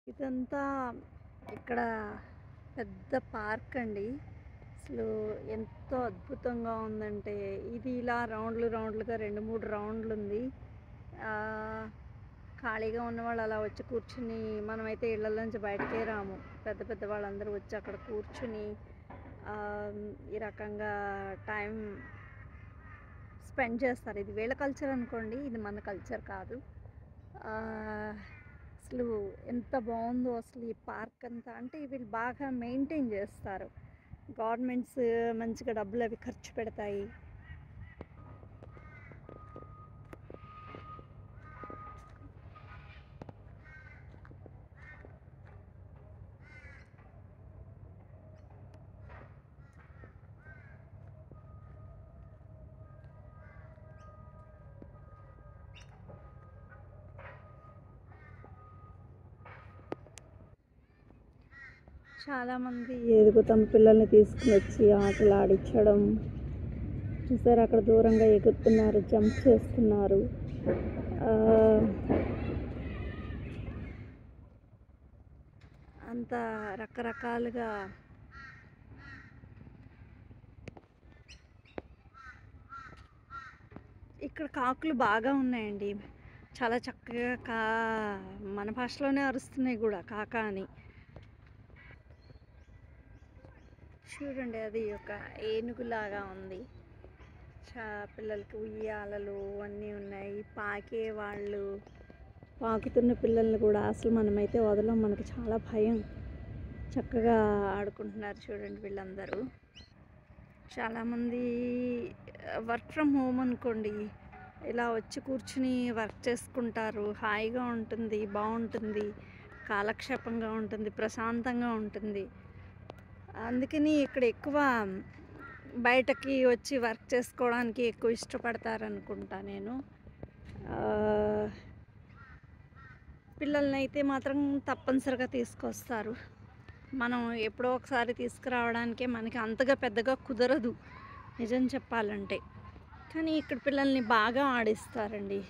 ఇదంతా ఇక్కడ పెద్ద పార్క్ అండి. అసలు ఎంతో అద్భుతంగా ఉందంటే, ఇది ఇలా రౌండ్లుగా 2, 3 రౌండ్లుంది. ఖాళీగా ఉన్నవాళ్ళు అలా వచ్చి కూర్చుని, మనమైతే ఇళ్ళలోంచి బయటకే రాము. పెద్ద పెద్ద వాళ్ళందరూ వచ్చి అక్కడ కూర్చుని ఈ రకంగా టైం స్పెండ్ చేస్తారు. ఇది వీళ్ళ కల్చర్ అనుకోండి, ఇది మన కల్చర్ కాదు. అసలు ఎంత బాగుందో అసలు ఈ పార్క్ అంతా. అంటే వీళ్ళు బాగా మెయింటైన్ చేస్తారు. గవర్నమెంట్స్ మంచిగా డబ్బులు అవి ఖర్చు పెడతాయి. చాలామంది ఎదుగు తమ పిల్లల్ని తీసుకుని వచ్చి ఆటలు ఆడించడం చూసారు. అక్కడ దూరంగా ఎగురుతున్నారు, జంప్ చేస్తున్నారు. అంత రకరకాలుగా ఇక్కడ కాకులు బాగా ఉన్నాయండి. చాలా చక్కగా మన భాషలోనే అరుస్తున్నాయి కూడా, కాకా అని. చూడండి, అది ఒక ఏనుగులాగా ఉంది. పిల్లలకి ఉయ్యాలలు అన్నీ ఉన్నాయి. పాకుతున్న పిల్లల్ని కూడా అసలు మనమైతే వదలం, మనకి చాలా భయం. చక్కగా ఆడుకుంటున్నారు చూడండి వీళ్ళందరూ. చాలామంది వర్క్ ఫ్రమ్ హోమ్ అనుకోండి, ఇలా వచ్చి కూర్చుని వర్క్ చేసుకుంటారు. హాయిగా ఉంటుంది, బాగుంటుంది, కాలక్షేపంగా ఉంటుంది, ప్రశాంతంగా ఉంటుంది. అందుకని ఇక్కడ ఎక్కువ బయటకి వచ్చి వర్క్ చేసుకోవడానికి ఎక్కువ ఇష్టపడతారనుకుంటా నేను. పిల్లల్ని అయితే మాత్రం తప్పనిసరిగా తీసుకొస్తారు. మనం ఎప్పుడో ఒకసారి తీసుకురావడానికే మనకి అంతగా పెద్దగా కుదరదు నిజం చెప్పాలంటే. కానీ ఇక్కడ పిల్లల్ని బాగా ఆడిస్తారండి.